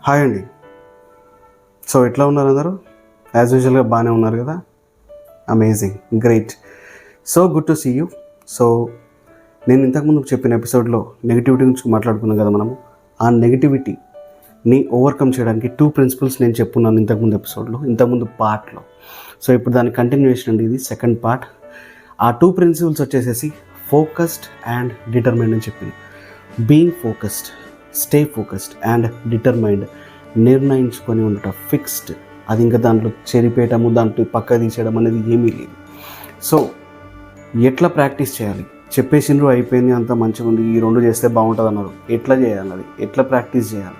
Hi అండి. So ఎట్లా ఉన్నారు అందరూ? యాజ్ యూజువల్గా బాగానే ఉన్నారు కదా? Amazing, great. So good to see you. So నేను ఇంతకుముందు చెప్పిన ఎపిసోడ్లో నెగిటివిటీ గురించి మాట్లాడుకున్నాం కదా మనము. ఆ నెగిటివిటీని ఓవర్కమ్ చేయడానికి 2 ప్రిన్సిపల్స్ నేను చెప్పున్నాను ఇంతకుముందు పార్ట్లో. సో ఇప్పుడు దాని కంటిన్యూషన్ అండి, ఇది సెకండ్ పార్ట్. ఆ 2 ప్రిన్సిపల్స్ వచ్చేసేసి ఫోకస్డ్ అండ్ డిటర్మైండ్ అని చెప్పింది. Being focused, stay focused and determined, నిర్ణయించుకొని ఉండటం, ఫిక్స్డ్. అది ఇంకా దాంట్లో చెరిపేయటము, దాంట్లో పక్క తీసేయడం అనేది ఏమీ లేదు. సో ఎట్లా ప్రాక్టీస్ చేయాలి? చెప్పేసిండ్రు, అయిపోయింది, అంత మంచిగా ఉంది, ఈ 2 చేస్తే బాగుంటుంది అన్నారు. ఎట్లా చేయాలి? అది ఎట్లా ప్రాక్టీస్ చేయాలి?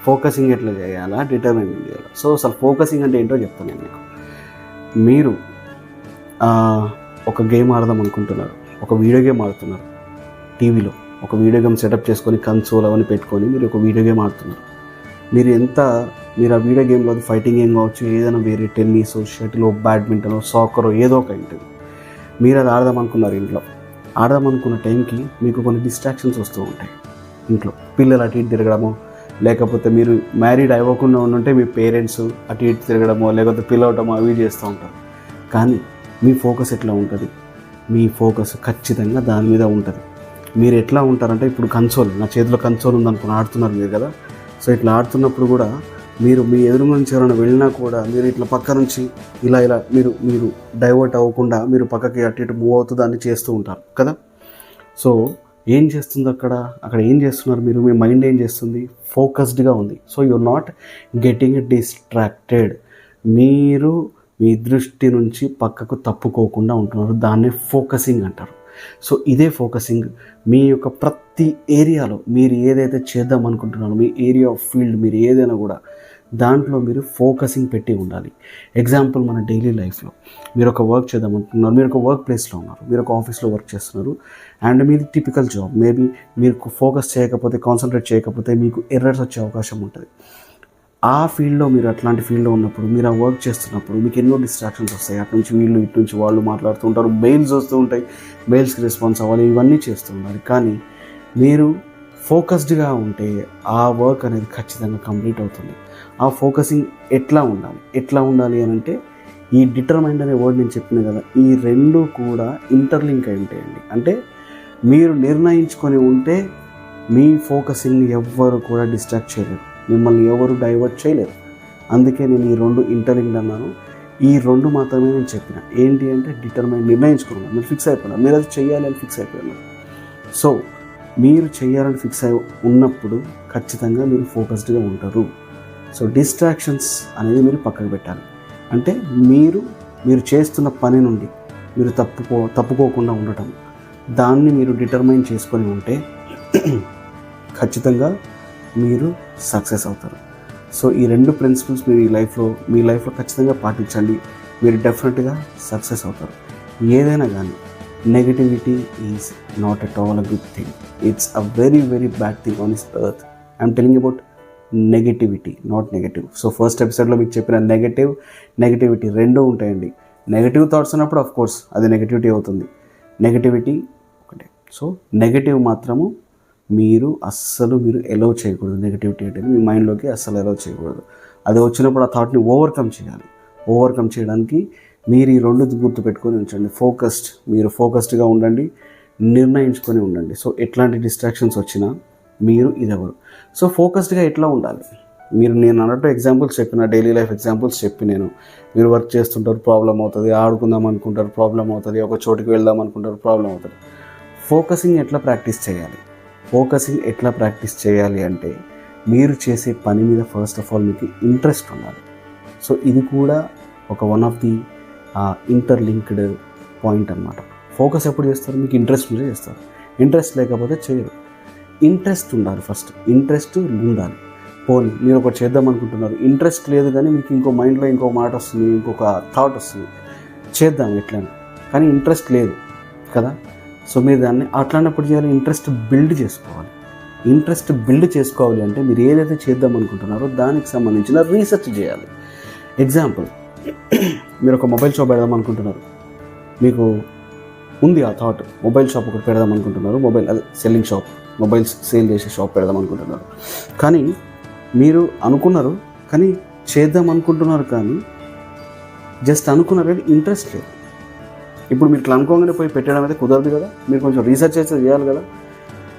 ఫోకసింగ్ ఎట్లా చేయాలా, డిటర్మైండ్ చేయాలి. సో అసలు ఫోకసింగ్ అంటే ఏంటో చెప్తాను నేను మీకు. మీరు ఒక గేమ్ ఆడదాం అనుకుంటున్నారు, ఒక వీడియో గేమ్ ఆడుతున్నారు, టీవీలో ఒక వీడియో గేమ్ సెటప్ చేసుకొని కన్సోల్ అవన్నీ పెట్టుకొని మీరు ఒక వీడియో గేమ్ ఆడుతున్నారు. మీరు ఆ వీడియో గేమ్లో అది ఫైటింగ్ గేమ్ కావచ్చు, ఏదైనా వేరే టెన్నిస్, షటిల్, బ్యాడ్మింటన్, సాకర్, ఏదో ఒక ఉంటుంది. మీరు అది ఆడదాం అనుకున్నారు. ఇంట్లో ఆడదాం అనుకున్న టైంకి మీకు కొన్ని డిస్ట్రాక్షన్స్ వస్తూ ఉంటాయి. ఇంట్లో పిల్లలు అటు ఇటు తిరగడము, లేకపోతే మీరు మ్యారీడ్ అవ్వకుండా ఉంటే మీ పేరెంట్స్ అటు ఇటు తిరగడమో, లేకపోతే పిలవటమో అవి చేస్తూ ఉంటారు. కానీ మీ ఫోకస్ ఎట్లా ఉంటుంది? మీ ఫోకస్ ఖచ్చితంగా దాని మీద ఉంటుంది. మీరు ఎట్లా ఉంటారంటే, ఇప్పుడు నా చేతిలో కన్సోల్ ఉందనుకుని ఆడుతున్నారు మీరు కదా. సో ఇట్లా ఆడుతున్నప్పుడు కూడా మీరు మీ ఎదురు నుంచి ఎవరైనా వెళ్ళినా కూడా మీరు ఇట్లా పక్క నుంచి ఇలా మీరు డైవర్ట్ అవ్వకుండా మీరు పక్కకి అటు ఇటు మూవ్ అవుతూ దాన్ని చేస్తూ ఉంటారు కదా. సో ఏం చేస్తుంది అక్కడ ఏం చేస్తున్నారు మీరు? మీ మైండ్ ఏం చేస్తుంది? ఫోకస్డ్గా ఉంది. So you are not getting distracted. మీరు మీ దృష్టి నుంచి పక్కకు తప్పుకోకుండా ఉంటున్నారు. దాన్నే ఫోకసింగ్ అంటారు. సో ఇదే ఫోకసింగ్ మీ యొక్క ప్రతి ఏరియాలో మీరు ఏదైతే చేద్దాం అనుకుంటున్నారో, మీ ఏరియా ఆఫ్ ఫీల్డ్, మీరు ఏదైనా కూడా దాంట్లో మీరు ఫోకసింగ్ పెట్టి ఉండాలి. ఎగ్జాంపుల్, మన డైలీ లైఫ్లో మీరు ఒక వర్క్ చేద్దాం అనుకుంటున్నారు, మీరు ఒక వర్క్ ప్లేస్లో ఉన్నారు, మీరు ఒక ఆఫీస్లో వర్క్ చేస్తున్నారు అండ్ మీది టిపికల్ జాబ్. మేబీ మీరు ఫోకస్ చేయకపోతే, కాన్సన్ట్రేట్ చేయకపోతే మీకు ఎర్రర్స్ వచ్చే అవకాశం ఉంటుంది. ఆ ఫీల్డ్లో మీరు అట్లాంటి ఫీల్డ్లో ఉన్నప్పుడు, మీరు ఆ వర్క్ చేస్తున్నప్పుడు మీకు ఎన్నో డిస్ట్రాక్షన్స్ వస్తాయి. అటు నుంచి వీళ్ళు, ఇటు నుంచి వాళ్ళు మాట్లాడుతూ ఉంటారు, మెయిల్స్ వస్తూ ఉంటాయి, మెయిల్స్కి రెస్పాన్స్ అవ్వాలి, ఇవన్నీ చేస్తూ ఉండాలి. కానీ మీరు ఫోకస్డ్గా ఉంటే ఆ వర్క్ అనేది ఖచ్చితంగా కంప్లీట్ అవుతుంది. ఆ ఫోకసింగ్ ఎట్లా ఉండాలి అని అంటే, ఈ డిటర్మైండ్ అనే వర్డ్ నేను చెప్పిన కదా, ఈ 2 కూడా ఇంటర్లింక్ అయి ఉంటాయండి. అంటే మీరు నిర్ణయించుకొని ఉంటే మీ ఫోకసింగ్ని ఎవ్వరు కూడా డిస్ట్రాక్ట్ చేయలేరు, మిమ్మల్ని ఎవరు డైవర్ట్ చేయలేరు. అందుకే నేను ఈ 2 ఇంటర్లింక్డ్ అన్నాను. ఈ 2 మాత్రమే నేను చెప్పిన. ఏంటి అంటే డిటర్మైన్, నిర్ణయించుకున్నాను, మీరు ఫిక్స్ అయిపోయినా, మీరు అది చేయాలి అని ఫిక్స్ అయిపోయినారు. సో మీరు చేయాలని ఫిక్స్ అయి ఉన్నప్పుడు ఖచ్చితంగా మీరు ఫోకస్డ్గా ఉంటారు. సో డిస్ట్రాక్షన్స్ అనేది మీరు పక్కకు పెట్టాలి. అంటే మీరు చేస్తున్న పని నుండి మీరు తప్పుకోకుండా ఉండటం, దాన్ని మీరు డిటర్మైన్ చేసుకొని ఉంటే ఖచ్చితంగా మీరు సక్సెస్ అవుతారు. సో ఈ 2 ప్రిన్సిపల్స్ మీరు మీ లైఫ్లో ఖచ్చితంగా పాటించండి. మీరు డెఫినెట్గా సక్సెస్ అవుతారు. ఏదైనా కానీ negativity is not at all a good thing. It's a very very bad thing on this earth. I'm telling about negativity, not negative. So first ఎపిసోడ్లో మీకు చెప్పిన నెగటివిటీ 2 ఉంటాయండి. నెగటివ్ థాట్స్ ఉన్నప్పుడు ఆఫ్ కోర్స్ అది negativity అవుతుంది. Negativity ఒకటే. So negative మాత్రము మీరు ఎలౌ చేయకూడదు. నెగటివిటీ అంటే మీ మైండ్లోకి అస్సలు ఎలౌ చేయకూడదు. అది వచ్చినప్పుడు ఆ థాట్ని ఓవర్కమ్ చేయాలి. ఓవర్కమ్ చేయడానికి మీరు ఈ 2 గుర్తుపెట్టుకొని ఉంచండి. మీరు ఫోకస్డ్గా ఉండండి, నిర్ణయించుకొని ఉండండి. సో ఎట్లాంటి డిస్ట్రాక్షన్స్ వచ్చినా మీరు ఇదెవరు. సో ఫోకస్డ్గా ఎట్లా ఉండాలి? నేను అన్నట్టు ఎగ్జాంపుల్స్ చెప్పిన, డైలీ లైఫ్ ఎగ్జాంపుల్స్ చెప్పి మీరు వర్క్ చేస్తుంటారు, ప్రాబ్లం అవుతుంది, ఆడుకుందాం అనుకుంటారు, ప్రాబ్లం అవుతుంది, ఒక చోటుకి వెళ్దాం అనుకుంటారు, ప్రాబ్లం అవుతుంది. ఫోకసింగ్ ఎట్లా ప్రాక్టీస్ చేయాలి అంటే, మీరు చేసే పని మీద ఫస్ట్ ఆఫ్ ఆల్ మీకు ఇంట్రెస్ట్ ఉండాలి. సో ఇది కూడా ఒక one of the interlinked point అన్నమాట. ఫోకస్ ఎప్పుడు చేస్తారు? మీకు ఇంట్రెస్ట్ ఉంటే చేస్తారు, ఇంట్రెస్ట్ లేకపోతే చేయరు. ఇంట్రెస్ట్ ఉండాలి, ఫస్ట్ ఇంట్రెస్ట్ ఉండాలి. పోనీ మీరు ఒకటి చేద్దాం అనుకుంటున్నారు, ఇంట్రెస్ట్ లేదు కానీ మీకు మైండ్లో ఇంకో మాట వస్తుంది, ఇంకొక థాట్ వస్తుంది, చేద్దాం ఎట్లయినా, కానీ ఇంట్రెస్ట్ లేదు కదా. సో మీరు దాన్ని అట్లాంటప్పుడు చేయాలి, ఇంట్రెస్ట్ బిల్డ్ చేసుకోవాలి అంటే మీరు ఏదైతే చేద్దాం అనుకుంటున్నారో దానికి సంబంధించిన రీసెర్చ్ చేయాలి. ఎగ్జాంపుల్, మీరు ఒక మొబైల్ షాప్ పెడదాం అనుకుంటున్నారు, మీకు ఉంది ఆ థాట్, మొబైల్ షాప్ ఒకటి పెడదాం అనుకుంటున్నారు, సెల్లింగ్ షాప్, మొబైల్స్ సేల్ చేసే షాప్ పెడదాం అనుకుంటున్నారు. కానీ మీరు అనుకున్నారు కానీ చేద్దాం అనుకుంటున్నారు, కానీ జస్ట్ అనుకున్నారు కానీ ఇంట్రెస్ట్ లేదు. ఇప్పుడు మీరు ఇట్లా అనుకోగానే పోయి పెట్టడం అయితే కుదరదు కదా, మీరు కొంచెం రీసెర్చ్ అయితే చేయాలి కదా.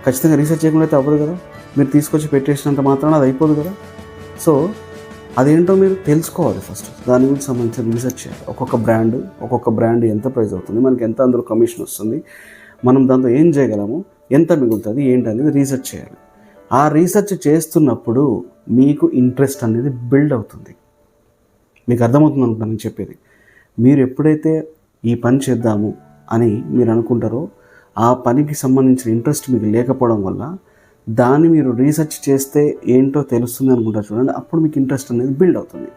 ఖచ్చితంగా రీసెర్చ్ చేయకుండా అయితే అవ్వదు కదా, మీరు తీసుకొచ్చి పెట్టేసినంత మాత్రాన అది అయిపోదు కదా. సో అదేంటో మీరు తెలుసుకోవాలి ఫస్ట్, దాని గురించి సంబంధించిన రీసెర్చ్ చేయాలి. ఒక్కొక్క బ్రాండ్ ఎంత ప్రైస్ అవుతుంది, మనకి ఎంత అందులో కమిషన్ వస్తుంది, మనం దాంతో ఏం చేయగలము, ఎంత మిగులుతుంది ఏంటి అనేది రీసెర్చ్ చేయాలి. ఆ రీసెర్చ్ చేస్తున్నప్పుడు మీకు ఇంట్రెస్ట్ అనేది బిల్డ్ అవుతుంది. మీకు అర్థమవుతుంది అనుకుంటాను నేను చెప్పేది. మీరు ఎప్పుడైతే ఈ పని చేద్దాము అని మీరు అనుకుంటారో ఆ పనికి సంబంధించిన ఇంట్రెస్ట్ మీకు లేకపోవడం వల్ల దాన్ని మీరు రీసెర్చ్ చేస్తే ఏంటో తెలుస్తుంది అనుకుంటారు చూడండి, అప్పుడు మీకు ఇంట్రెస్ట్ అనేది బిల్డ్ అవుతుంది.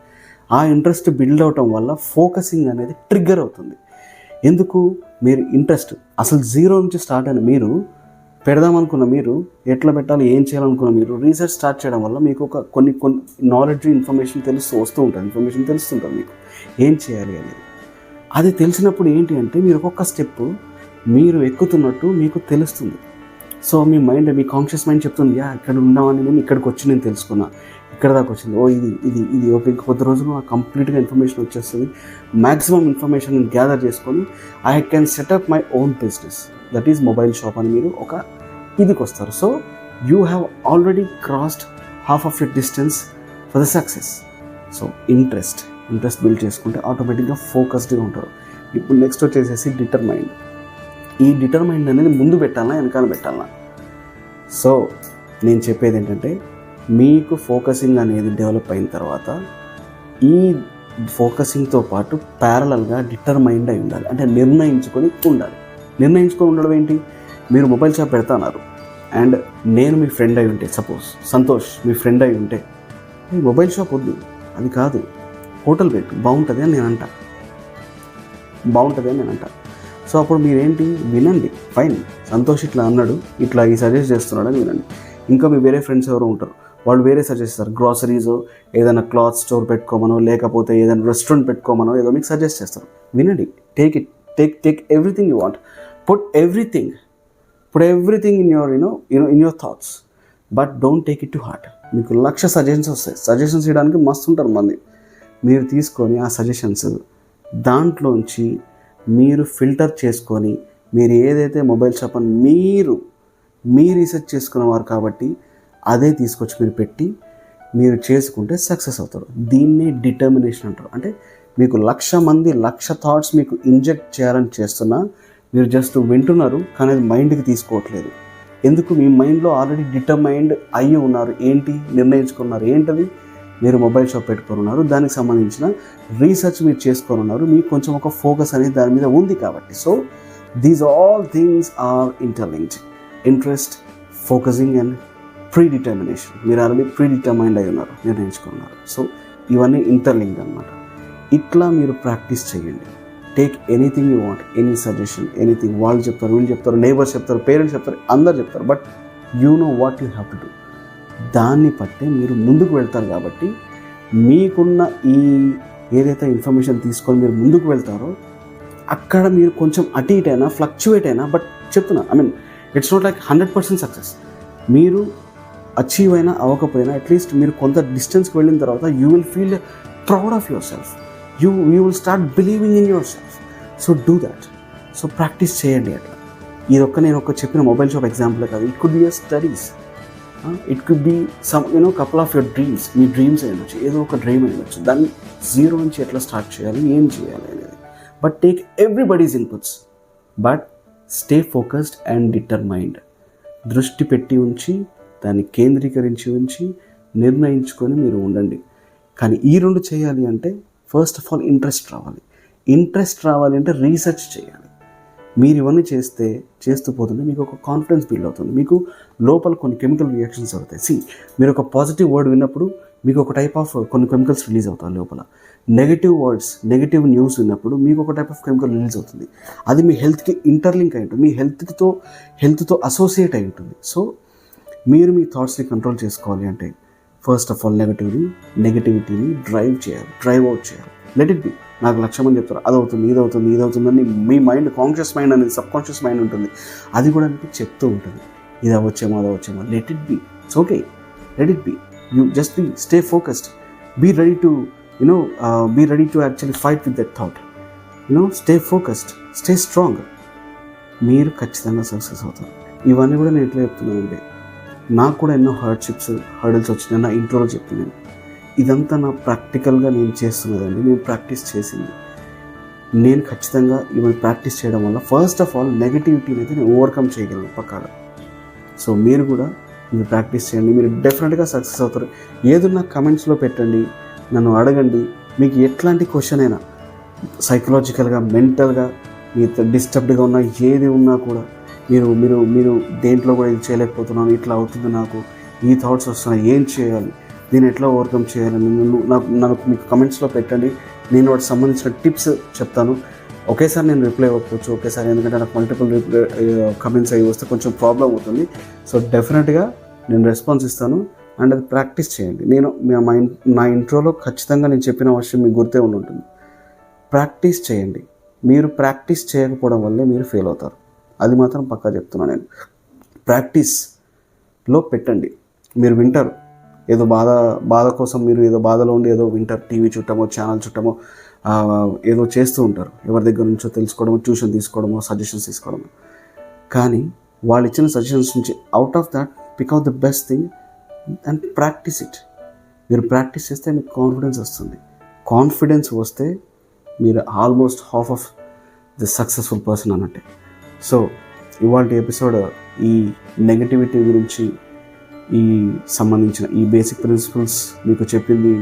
ఆ ఇంట్రెస్ట్ బిల్డ్ అవటం వల్ల ఫోకసింగ్ అనేది ట్రిగ్గర్ అవుతుంది. ఎందుకు, మీరు ఇంట్రెస్ట్ అసలు జీరో నుంచి స్టార్ట్ అయిన మీరు పెడదామనుకున్న మీరు ఎట్లా పెట్టాలి ఏం చేయాలనుకున్న మీరు రీసెర్చ్ స్టార్ట్ చేయడం వల్ల మీకు ఒక కొన్ని నాలెడ్జ్ ఇన్ఫర్మేషన్ వస్తూ ఉంటుంది, ఇన్ఫర్మేషన్ తెలుస్తుంటుంది మీకు ఏం చేయాలి అనేది. అది తెలిసినప్పుడు ఏంటి అంటే మీరు ఒక్కొక్క స్టెప్ మీరు ఎక్కుతున్నట్టు మీకు తెలుస్తుంది. సో మీ మైండ్, మీ కాన్షియస్ మైండ్ చెప్తుంది, ఇక్కడ ఉన్నామని నేను ఇక్కడికి వచ్చి నేను తెలుసుకున్నా, ఇక్కడ దాకా వచ్చింది, ఇది ఓకే, ఇంక కొద్ది రోజులు నాకు కంప్లీట్గా ఇన్ఫర్మేషన్ వచ్చేస్తుంది, మ్యాక్సిమం ఇన్ఫర్మేషన్ నేను గ్యాదర్ చేసుకొని I can set up my own business, that is mobile shop అని మీరు ఒక ఇదికి వస్తారు. So you have already crossed half of your distance for the success. So interest build చేసుకుంటే ఆటోమేటిక్గా ఫోకస్డ్గా ఉంటారు. ఇప్పుడు నెక్స్ట్ వచ్చేసేసి డిటర్మైండ్. ఈ డిటర్మైండ్ అనేది ముందు పెట్టాలా వెనకాల పెట్టాలా? సో నేను చెప్పేది ఏంటంటే మీకు ఫోకసింగ్ అనేది డెవలప్ అయిన తర్వాత ఈ ఫోకసింగ్తో పాటు ప్యారలల్గా డిటర్మైండ్ అయి ఉండాలి, అంటే నిర్ణయించుకొని ఉండడం ఏంటి, మీరు మొబైల్ షాప్ పెడతాన్నారు అండ్ నేను మీ ఫ్రెండ్ అయి ఉంటే, సపోజ్ సంతోష్ మీ ఫ్రెండ్ అయి ఉంటే, ఈ మొబైల్ షాప్ వద్దు, అది కాదు, హోటల్ పెట్టు, బాగుంటుంది అని నేను అంట. సో అప్పుడు మీరేంటి, వినండి, ఫైన్, సంతోష్ ఇట్లా అన్నాడు, ఇట్లా ఈ సజెస్ట్ చేస్తున్నాడు అని వినండి. ఇంకా మీ వేరే ఫ్రెండ్స్ ఎవరో ఉంటారు, వాళ్ళు వేరే సజెస్ట్ చేస్తారు, గ్రాసరీస్ ఏదైనా క్లాత్ స్టోర్ పెట్టుకోమనో లేకపోతే ఏదైనా రెస్టారెంట్ పెట్టుకోమనో ఏదో మీకు సజెస్ట్ చేస్తారు. వినండి, take everything you want, put everything in your thoughts, but don't take it to heart. మీకు 1,00,000 సజెషన్స్ వస్తాయి, సజెషన్స్ ఇవ్వడానికి మస్తు ఉంటారు మంది. మీరు తీసుకొని ఆ సజెషన్స్ దాంట్లోంచి మీరు ఫిల్టర్ చేసుకొని మీరు ఏదైతే మొబైల్ షాప్ అని మీ రీసెర్చ్ చేసుకున్నవారు కాబట్టి అదే తీసుకొచ్చి మీరు పెట్టి మీరు చేసుకుంటే సక్సెస్ అవుతారు. దీన్నే డిటర్మినేషన్ అంటారు. అంటే మీకు 1,00,000 మంది 1,00,000 థాట్స్ మీకు ఇంజెక్ట్ చేయాలని చేస్తున్నా మీరు జస్ట్ వింటున్నారు, కానీ అది మైండ్కి తీసుకోవట్లేదు. ఎందుకు, మీ మైండ్లో ఆల్రెడీ డిటర్మైండ్ అయ్యి ఉన్నారు, నిర్ణయించుకున్నారు ఏంటది, మీరు మొబైల్ షాప్ పెట్టుకొని ఉన్నారు, దానికి సంబంధించిన రీసెర్చ్ మీరు చేసుకొని ఉన్నారు, మీకు కొంచెం ఒక ఫోకస్ అనేది దాని మీద ఉంది కాబట్టి. So these all things are interlinked, interest, focusing and predetermination. మీరు ఆల్రెడీ ప్రీడిటర్మైండ్ అయి ఉన్నారు, నిర్ణయించుకున్నారు. సో ఇవన్నీ ఇంటర్లింక్డ్ అనమాట. ఇట్లా మీరు ప్రాక్టీస్ చేయండి. Take anything you want, any suggestion, anything. వాళ్ళు చెప్తారు, వీళ్ళు చెప్తారు, నైబర్స్ చెప్తారు, పేరెంట్స్ చెప్తారు, అందరు చెప్తారు, but you know what you have to do. దాన్ని బట్టే మీరు ముందుకు వెళ్తారు. కాబట్టి మీకున్న ఈ ఏదైతే ఇన్ఫర్మేషన్ తీసుకొని మీరు ముందుకు వెళ్తారో అక్కడ మీరు కొంచెం అటు ఇటు అయినా ఫ్లక్చువేట్ అయినా, బట్ చెప్తున్నా, ఇట్స్ నాట్ లైక్ 100% సక్సెస్. మీరు అచీవ్ అయినా అవ్వకపోయినా అట్లీస్ట్ మీరు కొంత డిస్టెన్స్కి వెళ్ళిన తర్వాత you will feel proud of your self, you will start believing in your self. So do that. So practice చేయండి. అట్లా నేను చెప్పిన మొబైల్ షాప్ ఎగ్జాంపుల్ కాదు, it could be your studies, it could be some couple of your dreams. మీ dreams అయ్యొచ్చు, ఏదో ఒక dream అయ్యొచ్చు, దాన్ని జీరో నుంచి ఎట్లా స్టార్ట్ చేయాలి, ఏం చేయాలి అనేది. But take everybody's inputs, but stay focused and determined. దృష్టి పెట్టి ఉంచి దాన్ని కేంద్రీకరించి ఉంచి నిర్ణయించుకొని మీరు ఉండండి. కానీ ఈ రెండు చేయాలి అంటే ఫస్ట్ ఆఫ్ ఆల్ ఇంట్రెస్ట్ రావాలి అంటే రీసెర్చ్ చేయాలి. మీరు ఇవన్నీ చేస్తూ పోతుంటే మీకు ఒక కాన్ఫిడెన్స్ బిల్డ్ అవుతుంది, మీకు లోపల కొన్ని కెమికల్ రియాక్షన్స్ అవుతాయి. మీరు ఒక పాజిటివ్ వర్డ్ విన్నప్పుడు మీకు ఒక టైప్ ఆఫ్ కొన్ని కెమికల్స్ రిలీజ్ అవుతాయి లోపల. నెగిటివ్ వర్డ్స్, నెగిటివ్ న్యూస్ విన్నప్పుడు మీకు ఒక టైప్ ఆఫ్ కెమికల్ రిలీజ్ అవుతుంది. అది మీ హెల్త్కి ఇంటర్లింక్ అయి ఉంటుంది, మీ హెల్త్తో అసోసియేట్ అయి ఉంటుంది. సో మీరు మీ థాట్స్ని కంట్రోల్ చేసుకోవాలి అంటే ఫస్ట్ ఆఫ్ ఆల్ నెగిటివిటీని డ్రైవ్ అవుట్ చేయాలి. Let it be. నాకు 1,00,000 మంది చెప్తారు, ఇదవుతుందని మీ మైండ్, కాన్షియస్ మైండ్ అనేది సబ్కాన్షియస్ మైండ్ ఉంటుంది, అది కూడా మీకు చెప్తూ ఉంటుంది, ఇది అవ్వచ్చేమో. Let it be. It's okay, let it be. You just stay focused. Be ready to, be ready to actually fight with that thought. Stay focused, stay strong. మీరు ఖచ్చితంగా సక్సెస్ అవుతారు. ఇవన్నీ కూడా నేను ఎట్లా చెప్తున్నానండి, నాకు కూడా ఎన్నో హర్డల్స్ వచ్చినాయి. నా ఇంట్రోలో చెప్తున్నాను, ఇదంతా నా ప్రాక్టికల్గా నేను చేస్తున్నదండి, నేను ప్రాక్టీస్ చేసింది. నేను ఖచ్చితంగా ఇవి ప్రాక్టీస్ చేయడం వల్ల ఫస్ట్ ఆఫ్ ఆల్ నెగటివిటీని అయితే నేను ఓవర్కమ్ చేయగలను పక్కాగా. సో మీరు కూడా మీరు ప్రాక్టీస్ చేయండి, మీరు డెఫినెట్గా సక్సెస్ అవుతారు. ఏదన్నా కమెంట్స్లో పెట్టండి, నన్ను అడగండి. మీకు ఎట్లాంటి క్వశ్చన్ అయినా, సైకలాజికల్గా, మెంటల్గా, మీరు డిస్టర్బ్డ్గా ఉన్నా, ఏది ఉన్నా కూడా మీరు మీరు మీరు దేంట్లో కూడా ఇది చేయలేకపోతున్నాను, ఇట్లా అవుతుంది, నాకు ఈ థాట్స్ వస్తున్నాయి, ఏం చేయాలి, దీన్ని ఎట్లా ఓవర్కమ్ చేయాలని నాకు మీకు కమెంట్స్లో పెట్టండి. నేను వాటికి సంబంధించిన టిప్స్ చెప్తాను. ఒకేసారి నేను రిప్లై ఇవ్వకపోవచ్చు ఒకేసారి, ఎందుకంటే నాకు మల్టిపుల్ కమెంట్స్ అయ్యి వస్తే కొంచెం ప్రాబ్లం అవుతుంది. సో డెఫినెట్గా నేను రెస్పాన్స్ ఇస్తాను, అండ్ అది ప్రాక్టీస్ చేయండి. నేను నా ఇంట్రోలో ఖచ్చితంగా నేను చెప్పిన విషయం మీకు గుర్తే ఉంటుంది. ప్రాక్టీస్ చేయండి. మీరు ప్రాక్టీస్ చేయకపోవడం వల్లే మీరు ఫెయిల్ అవుతారు, అది మాత్రం పక్కా చెప్తున్నాను నేను. ప్రాక్టీస్లో పెట్టండి. మీరు వింటారు, ఏదో బాధ కోసం మీరు ఏదో బాధలో ఉండి ఏదో వింటారు, టీవీ చుట్టమో, ఛానల్ చుట్టమో, ఏదో చేస్తూ ఉంటారు, ఎవరి దగ్గర నుంచో తెలుసుకోవడమో, ట్యూషన్ తీసుకోవడమో, సజెషన్స్ తీసుకోవడమో. కానీ వాళ్ళు ఇచ్చిన సజెషన్స్ నుంచి out of that pick out the best thing and practice it. మీరు ప్రాక్టీస్ చేస్తే మీకు కాన్ఫిడెన్స్ వస్తుంది. కాన్ఫిడెన్స్ వస్తే మీరు almost half of the successful person అన్నట్టే. సో ఇవాళ ఎపిసోడ్ ఈ నెగటివిటీ గురించి సంబంధించిన ఈ బేసిక్ ప్రిన్సిపల్స్ మీకు చెప్పింది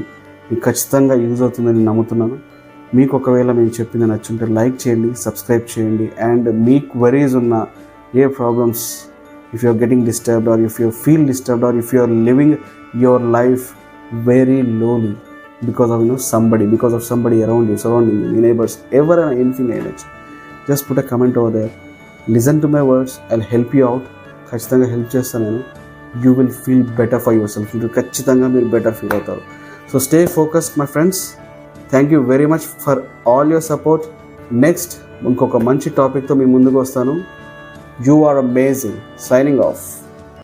మీకు ఖచ్చితంగా యూజ్ అవుతుందని నమ్ముతున్నాను. మీకు ఒకవేళ మేము చెప్పింది నచ్చుంటే లైక్ చేయండి, సబ్స్క్రైబ్ చేయండి. అండ్ మీకు వరీస్ ఉన్న ఏ problems, if you are getting disturbed or if you feel disturbed or if you are living your life very lowly because of somebody around you, surrounding you, your neighbors, ever and anything like that, just put a comment over there. Listen to my words, I'll help you out. ఖచ్చితంగా help చేస్తాను నేను. You will feel better for yourself. మీరు ఖచ్చితంగా మీరు better feel అవుతారు. So stay focused my friends. Thank you very much for all your support. Next ఇంకొక మంచి టాపిక్తో మీ ముందుకు వస్తాను. You are amazing. Signing of.